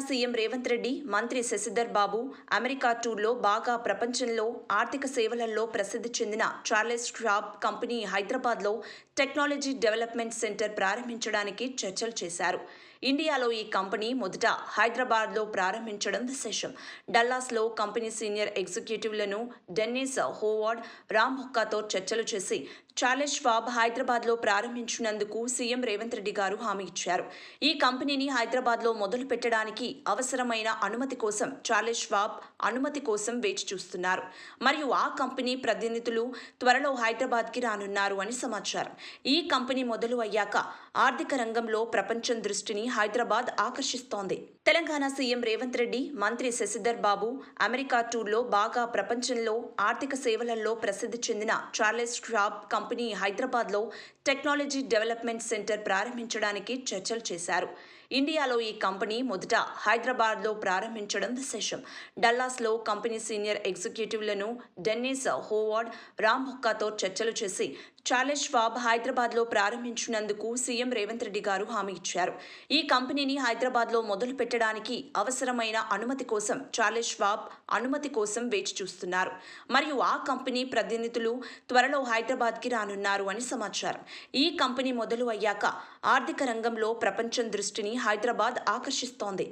CM Revanth Reddy, మంత్రి శశిధర్ బాబు America టూర్లో బాగా ప్రపంచంలో ఆర్థిక సేవలలో ప్రసిద్ధి చెందిన చార్లెస్ ష్వాబ్ కంపెనీ హైదరాబాద్లో టెక్నాలజీ డెవలప్మెంట్ సెంటర్ ప్రారంభించడానికి చర్చలు చేశారు. ఇండియాలో ఈ కంపెనీ మొదట హైదరాబాద్లో ప్రారంభించడం విశేషం. డల్లాస్లో కంపెనీ సీనియర్ ఎగ్జిక్యూటివ్లను డెన్నిస్ హోవార్డ్, రామ్ హుక్కాతో చర్చలు చేసి చార్లెస్ ష్వాబ్ హైదరాబాద్లో ప్రారంభించినందుకు సీఎం రేవంత్ రెడ్డి గారు హామీ ఇచ్చారు. ఈ కంపెనీని హైదరాబాద్లో మొదలు పెట్టడానికి అవసరమైన అనుమతి కోసం చార్లెస్ ష్వాబ్ అనుమతి కోసం వేచి చూస్తున్నారు. మరియు ఆ కంపెనీ ప్రతినిధులు త్వరలో హైదరాబాద్కి రానున్నారు అని సమాచారం. ఈ కంపెనీ మొదలు అయ్యాక ఆర్థిక రంగంలో ప్రపంచం దృష్టిని హైదరాబాద్ ఆకర్షిస్తోంది. తెలంగాణ సీఎం రేవంత్ రెడ్డి, మంత్రి శశిధర్ బాబు అమెరికా టూర్లో బాగా ప్రపంచంలో ఆర్థిక సేవలలో ప్రసిద్ధి చెందిన చార్లెస్ ష్వాబ్ కంపెనీ హైదరాబాద్లో టెక్నాలజీ డెవలప్మెంట్ సెంటర్ ప్రారంభించడానికి చర్చలు చేశారు. ఇండియాలో ఈ కంపెనీ మొదట హైదరాబాద్లో ప్రారంభించడం విశేషం. డల్లాస్లో కంపెనీ సీనియర్ ఎగ్జిక్యూటివ్లను డెన్నిస్ హోవార్డ్, రామ్ హుక్కాతో చర్చలు చేసి చార్లెస్ ష్వాబ్ హైదరాబాద్లో ప్రారంభించినందుకు సీఎం రేవంత్ రెడ్డి గారు హామీ ఇచ్చారు. ఈ కంపెనీని హైదరాబాద్లో మొదలు పెట్టడానికి అవసరమైన అనుమతి కోసం చార్లెస్ ష్వాబ్ అనుమతి కోసం వేచి చూస్తున్నారు. మరియు ఆ కంపెనీ ప్రతినిధులు త్వరలో హైదరాబాద్కి రానున్నారు అని సమాచారం. ఈ కంపెనీ మొదలు అయ్యాక ఆర్థిక రంగంలో ప్రపంచం దృష్టిని హైదరాబాద్ ఆకర్షిస్తోంది.